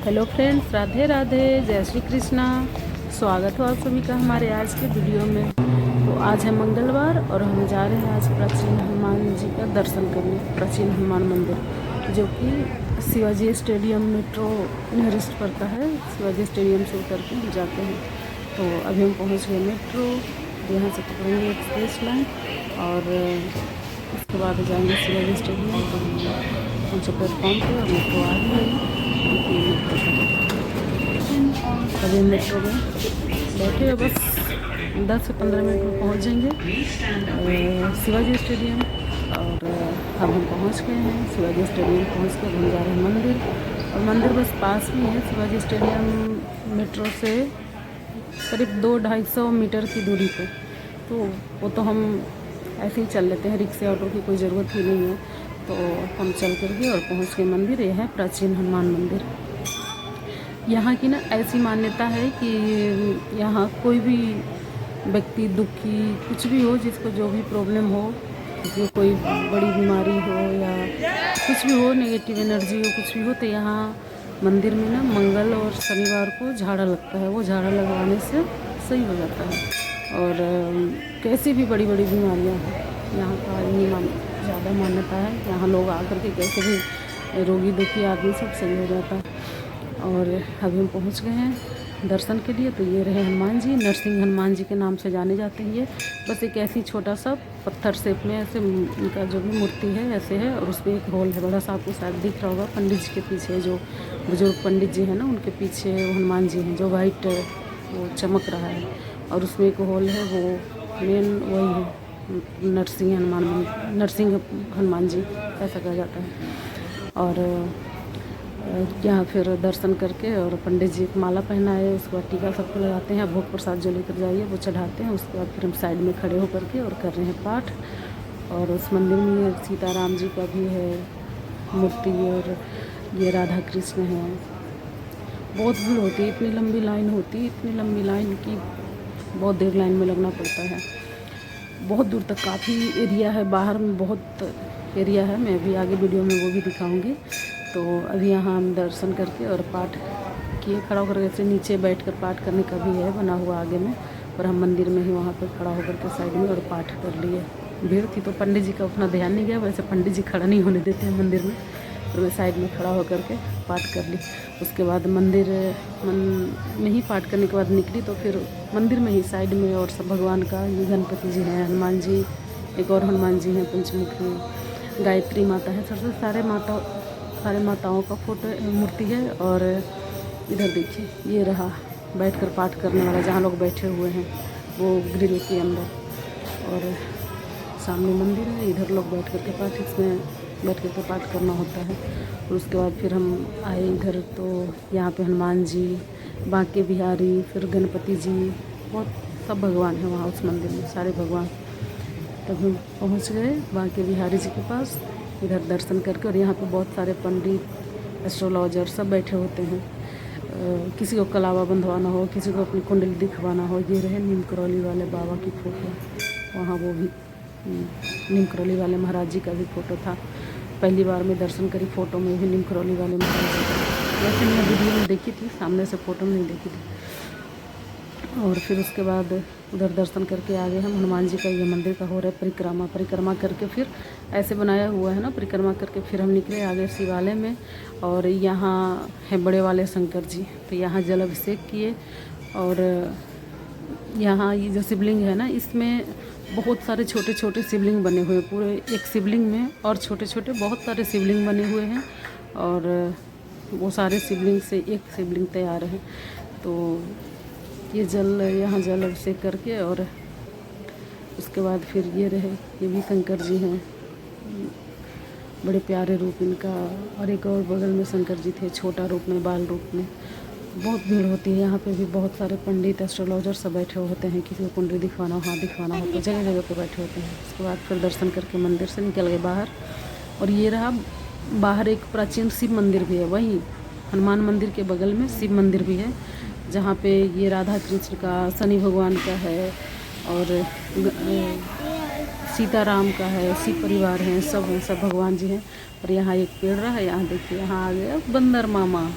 Hello friends, Radhe Radhe, जय श्री कृष्णा। स्वागत हो आप सभी का हमारे आज के वीडियो में। तो आज है मंगलवार और हम जा रहे हैं आज प्राचीन हनुमान जी का दर्शन करने। प्राचीन हनुमान मंदिर जो कि शिवाजी स्टेडियम मेट्रो नियरेस्ट पड़ता है। शिवाजी स्टेडियम से उतर के हम जाते हैं। तो अभी हम पहुंच गए मेट्रो, यहाँ से पकड़ेंगे एक्सप्रेस लाइन और उसके बाद जाएंगे शिवाजी स्टेडियम। तो पहुँचे प्लेटफॉर्म पे और मेट्रो आ गई। अभी मेट्रो में बैठे हो, बस 10 से 15 मिनट में पहुंच जाएंगे शिवाजी स्टेडियम। और अब हम पहुंच गए हैं शिवाजी स्टेडियम। पहुंच के हम जा रहे हैं मंदिर, और मंदिर बस पास में है शिवाजी स्टेडियम मेट्रो से करीब 200-250 मीटर की दूरी पे। तो वो तो हम ऐसे ही चल लेते हैं, रिक्शे ऑटो की कोई ज़रूरत ही नहीं है। तो हम चल कर गए और पहुँच गए मंदिर। यह है प्राचीन हनुमान मंदिर। यहाँ की ना ऐसी मान्यता है कि यहाँ कोई भी व्यक्ति दुखी कुछ भी हो, जिसको जो भी प्रॉब्लम हो, जो कोई बड़ी बीमारी हो या कुछ भी हो, नेगेटिव एनर्जी हो, कुछ भी हो, तो यहाँ मंदिर में ना मंगल और शनिवार को झाड़ा लगता है। वो झाड़ा लगवाने से सही हो जाता है। और कैसी भी बड़ी बड़ी बीमारियाँ हैं, यहाँ का ये ज़्यादा मान्यता है। यहाँ लोग आकर के कैसे भी रोगी दुखी आदमी सब सही हो जाता है। और अभी हम पहुँच गए हैं दर्शन के लिए। तो ये रहे हनुमान जी, नरसिंह हनुमान जी के नाम से जाने जाते हैं। ये बस एक ऐसी छोटा सा पत्थर शेप में ऐसे उनका जो भी मूर्ति है ऐसे है, और उसमें एक होल है बड़ा सा, आपको शायद दिख रहा होगा। पंडित जी के पीछे जो बुजुर्ग पंडित जी हैं ना, उनके पीछे वो हनुमान जी हैं जो वाइट वो चमक रहा है। और उसमें एक होल है, वो मेन वही है नरसिंह हनुमान जी ऐसा कहा जाता है। और यहाँ फिर दर्शन करके और पंडित जी को माला पहनाए, उसके बाद टीका सबको लगाते हैं। भोग प्रसाद जो लेकर जाइए वो चढ़ाते हैं। उसके बाद फिर हम साइड में खड़े होकर के और कर रहे हैं पाठ। और उस मंदिर में सीताराम जी का भी है मूर्ति, और ये राधा कृष्ण है। बहुत भीड़ होती है, इतनी लंबी लाइन होती है, इतनी लंबी लाइन की बहुत देर लाइन में लगना पड़ता है। बहुत दूर तक काफ़ी एरिया है, बाहर में बहुत एरिया है। मैं अभी आगे वीडियो में वो भी दिखाऊंगी। तो अभी यहाँ हम दर्शन करके और पाठ किए, खड़ा होकर ऐसे नीचे बैठकर पाठ करने का भी है बना हुआ आगे में, और हम मंदिर में ही वहाँ पर खड़ा होकर के साइड में और पाठ कर लिए। भीड़ थी तो पंडित जी का उतना ध्यान नहीं गया, वैसे पंडित जी खड़ा नहीं होने देते हैं मंदिर में। तो मैं साइड में खड़ा होकर के पाठ कर ली। उसके बाद मंदिर में ही पाठ करने के बाद निकली, तो फिर मंदिर में ही साइड में और सब भगवान का, ये गणपति जी हैं, हनुमान जी, एक और हनुमान जी हैं पंचमुखी, गायत्री माता है, सबसे सारे माताओं का फोटो मूर्ति है। और इधर देखिए ये रहा बैठकर पाठ करने वाला, जहाँ लोग बैठे हुए हैं वो ग्रिल के अंदर, और सामने मंदिर है। इधर लोग बैठ कर के पाठ, इसमें बैठ कर के पाठ करना होता है। और उसके बाद फिर हम आए इधर, तो यहाँ पे हनुमान जी, बांके बिहारी, फिर गणपति जी, बहुत सब भगवान हैं वहाँ उस मंदिर में, सारे भगवान। तब हम पहुँच गए बांके बिहारी जी के पास, इधर दर्शन करके। और यहाँ पे बहुत सारे पंडित, एस्ट्रोलॉजर सब बैठे होते हैं। किसी को कलावा बंधवाना हो, किसी को अपनी कुंडली दिखवाना हो। ये रहे नीम करौली वाले बाबा की फ़ोटो, वहाँ वो भी नीम करौली वाले महाराज जी का भी फ़ोटो था। पहली बार मैं दर्शन करी फ़ोटो में भी नीम करौली वाले महाराज जी का। वैसे मैं वीडियो में देखी थी, सामने से फ़ोटो में नहीं देखी थी। और फिर उसके बाद उधर दर्शन करके आ गए हम। हनुमान जी का ये मंदिर का हो रहा है परिक्रमा करके, फिर ऐसे बनाया हुआ है ना, परिक्रमा करके फिर हम निकले आगे शिवालय में। और यहाँ है बड़े वाले शंकर जी, तो यहाँ जल अभिषेक किए। और यहाँ ये जो शिवलिंग है ना, इसमें बहुत सारे छोटे छोटे शिवलिंग बने हुए हैं। पूरे एक शिवलिंग में और छोटे छोटे बहुत सारे शिवलिंग बने हुए हैं, और वो सारे शिवलिंग से एक शिवलिंग तैयार है। तो ये यहाँ जल अभिषेक करके, और उसके बाद फिर ये रहे, ये भी शंकर जी हैं, बड़े प्यारे रूप इनका। और एक और बगल में शंकर जी थे, छोटा रूप में, बाल रूप में। बहुत भीड़ होती है यहाँ पे भी। बहुत सारे पंडित, एस्ट्रोलॉजर सब बैठे होते हैं। किसी को कुंडली दिखवाना हो, हाथ दिखवाना हो, तो जगह जगह पे बैठे होते हैं। उसके बाद फिर दर्शन करके मंदिर से निकल गए बाहर। और ये रहा बाहर एक प्राचीन शिव मंदिर भी है, वहीं हनुमान मंदिर के बगल में शिव मंदिर भी है, जहाँ पे ये राधा कृष्ण का, शनि भगवान का है, और सीताराम का है, शिव परिवार हैं, सब भगवान जी हैं। और यहाँ एक पेड़ रहा है, यहाँ देखिए, यहाँ आ गया बंदर मामा।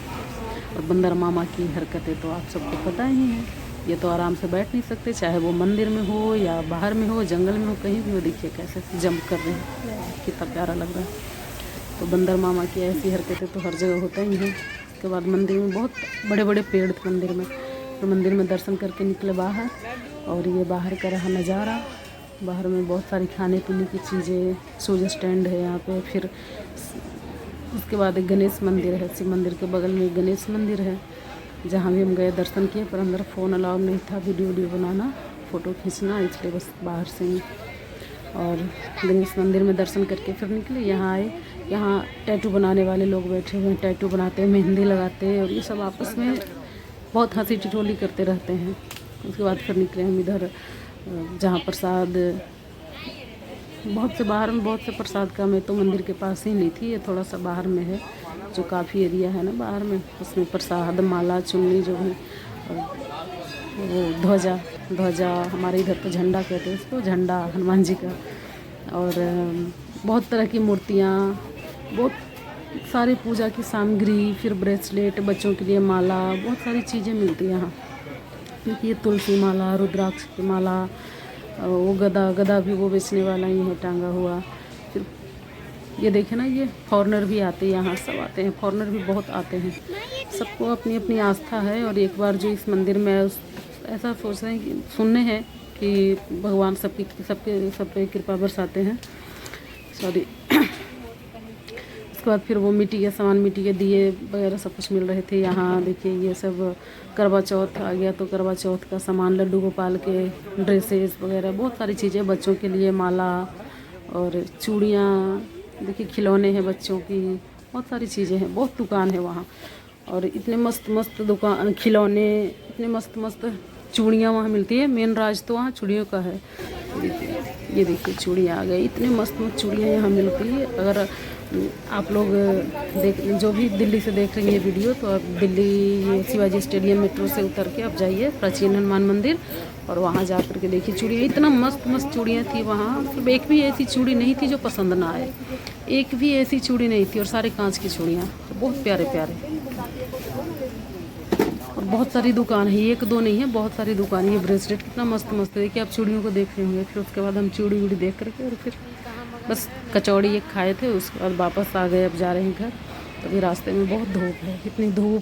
और बंदर मामा की हरकतें तो आप सबको पता ही है। ये तो आराम से बैठ नहीं सकते, चाहे वो मंदिर में हो या बाहर में हो, जंगल में हो, कहीं भी हो। देखिए कैसे जंप कर रहे हैं, कितना प्यारा लग रहा है। तो बंदर मामा की ऐसी हरकतें तो हर जगह होता ही है। उसके बाद मंदिर में बहुत बड़े बड़े पेड़ थे मंदिर में, तो मंदिर में दर्शन करके निकले बाहर। और ये बाहर का रहा नज़ारा। बाहर में बहुत सारी खाने पीने की चीज़ें, शूज स्टैंड है यहाँ पे। फिर उसके बाद एक गणेश मंदिर है, शिव मंदिर के बगल में एक गणेश मंदिर है, जहाँ भी हम गए दर्शन किए। पर अंदर फ़ोन अलाउ नहीं था, वीडियो बनाना, फ़ोटो खींचना, इसलिए बस बाहर से ही। और गणेश मंदिर में दर्शन करके फिर निकले। यहाँ आए, यहाँ टैटू बनाने वाले लोग बैठे हुए हैं, टैटू बनाते हैं, मेहंदी लगाते हैं, और ये सब आपस में बहुत हंसी ठिठोली करते रहते हैं। उसके बाद फिर निकले हम इधर, जहाँ प्रसाद बहुत से बाहर में, बहुत से प्रसाद का, मैं तो मंदिर के पास ही नहीं थी, ये थोड़ा सा बाहर में है, जो काफ़ी एरिया है ना बाहर में, उसमें प्रसाद, माला, चुन्नी, जो भी, वो ध्वजा हमारे इधर तो झंडा कहते हैं उसको, झंडा हनुमान जी का, और बहुत तरह की मूर्तियाँ, बहुत सारी पूजा की सामग्री, फिर ब्रेसलेट, बच्चों के लिए माला, बहुत सारी चीज़ें मिलती हैं यहाँ। क्योंकि ये तुलसी माला, रुद्राक्ष की माला, वो गदा भी वो बेचने वाला ही है टांगा हुआ। फिर ये देखे ना, ये फॉरेनर भी आते हैं यहाँ, सब आते हैं, फॉरेनर भी बहुत आते हैं। सबको अपनी अपनी आस्था है। और एक बार जो इस मंदिर में ऐसा सोच रहे हैं कि सुनने हैं कि भगवान सब पे कृपा बरसाते हैं। सॉरी। उसके बाद फिर वो मिट्टी के सामान, मिट्टी के दिए वगैरह सब कुछ मिल रहे थे यहाँ। देखिए ये सब करवा चौथ आ गया, तो करवा चौथ का सामान, लड्डू गोपाल के ड्रेसेस वगैरह, बहुत सारी चीज़ें बच्चों के लिए, माला और चूड़ियाँ, देखिए खिलौने हैं बच्चों की, बहुत सारी चीज़ें हैं, बहुत दुकान है वहाँ। और इतने मस्त मस्त दुकान, खिलौने, इतने मस्त मस्त चूड़ियाँ वहाँ मिलती है। मेन राज तो वहाँ चूड़ियों का है। ये देखिए चूड़ियाँ आ गई, इतने मस्त मस्त चूड़ियाँ यहाँ मिलती है। अगर आप लोग जो भी दिल्ली से देख रही हैं वीडियो, तो आप दिल्ली शिवाजी स्टेडियम मेट्रो से उतर के आप जाइए प्राचीन हनुमान मंदिर, और वहाँ जा कर के देखिए चूड़ियाँ, इतना मस्त मस्त चूड़ियाँ थी वहाँ। मतलब एक भी ऐसी चूड़ी नहीं थी जो पसंद ना आए, एक भी ऐसी चूड़ी नहीं थी, और सारे कांच की चूड़ियाँ, बहुत प्यारे प्यारे। और बहुत सारी दुकान है, एक दो नहीं है, बहुत सारी दुकान है। ये ब्रेसलेट कितना मस्त मस्त है, देखिए आप चूड़ियों को देख रहे होंगे। फिर उसके बाद हम चूड़ी वूड़ी देख करके, और फिर बस कचौड़ी एक खाए थे, उसके बाद वापस आ गए। अब जा रहे हैं घर। तो अभी रास्ते में बहुत धूप है, इतनी धूप